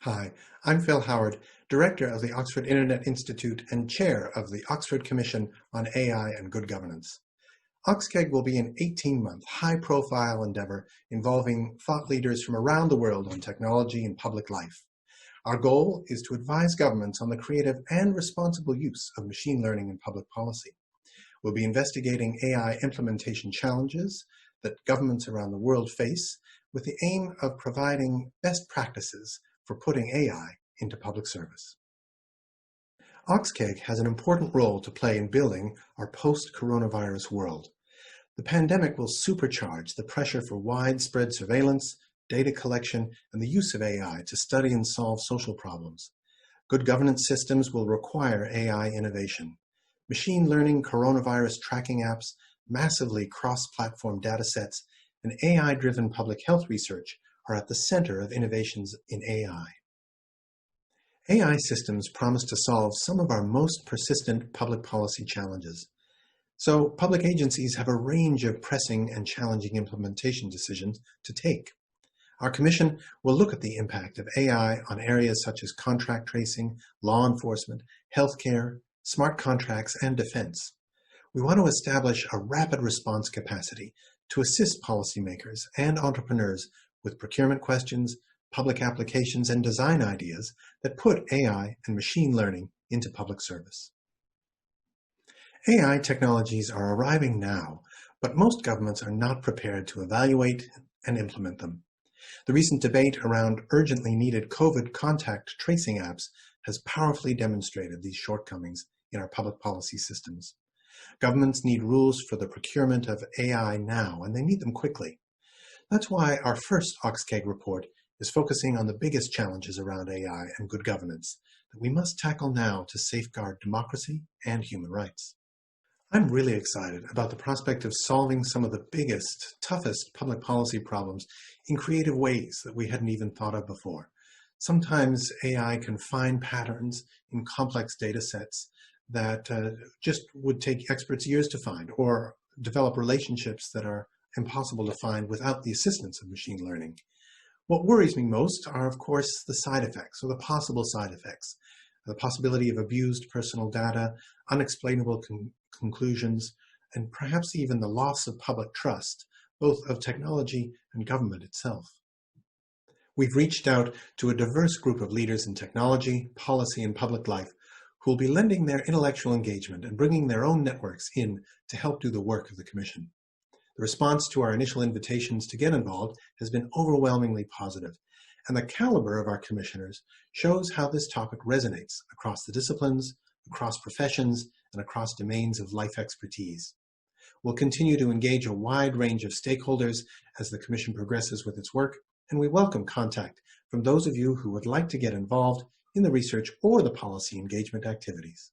Hi, I'm Phil Howard, Director of the Oxford Internet Institute and Chair of the Oxford Commission on AI and Good Governance. OxCAIGG will be an 18-month, high-profile endeavor involving thought leaders from around the world on technology and public life. Our goal is to advise governments on the creative and responsible use of machine learning in public policy. We'll be investigating AI implementation challenges that governments around the world face with the aim of providing best practices for putting AI into public service. OxCAIGG has an important role to play in building our post-coronavirus world. The pandemic will supercharge the pressure for widespread surveillance, data collection, and the use of AI to study and solve social problems. Good governance systems will require AI innovation. Machine learning coronavirus tracking apps, massively cross-platform datasets, and AI-driven public health research are at the center of innovations in AI. AI systems promise to solve some of our most persistent public policy challenges. So public agencies have a range of pressing and challenging implementation decisions to take. Our Commission will look at the impact of AI on areas such as contract tracing, law enforcement, healthcare, smart contracts, and defense. We want to establish a rapid response capacity to assist policymakers and entrepreneurs with procurement questions, public applications, and design ideas that put AI and machine learning into public service. AI technologies are arriving now, but most governments are not prepared to evaluate and implement them. The recent debate around urgently needed COVID contact tracing apps has powerfully demonstrated these shortcomings in our public policy systems. Governments need rules for the procurement of AI now, and they need them quickly. That's why our first OxCAIGG report is focusing on the biggest challenges around AI and good governance that we must tackle now to safeguard democracy and human rights. I'm really excited about the prospect of solving some of the biggest, toughest public policy problems in creative ways that we hadn't even thought of before. Sometimes AI can find patterns in complex data sets that just would take experts years to find, or develop relationships that are impossible to find without the assistance of machine learning. What worries me most are, of course, the side effects, or the possible side effects. The possibility of abused personal data, unexplainable conclusions, and perhaps even the loss of public trust, both of technology and government itself. We've reached out to a diverse group of leaders in technology, policy, and public life who will be lending their intellectual engagement and bringing their own networks in to help do the work of the Commission. The response to our initial invitations to get involved has been overwhelmingly positive, and the caliber of our commissioners shows how this topic resonates across the disciplines, across professions, and across domains of life expertise. We'll continue to engage a wide range of stakeholders as the Commission progresses with its work, and we welcome contact from those of you who would like to get involved in the research or the policy engagement activities.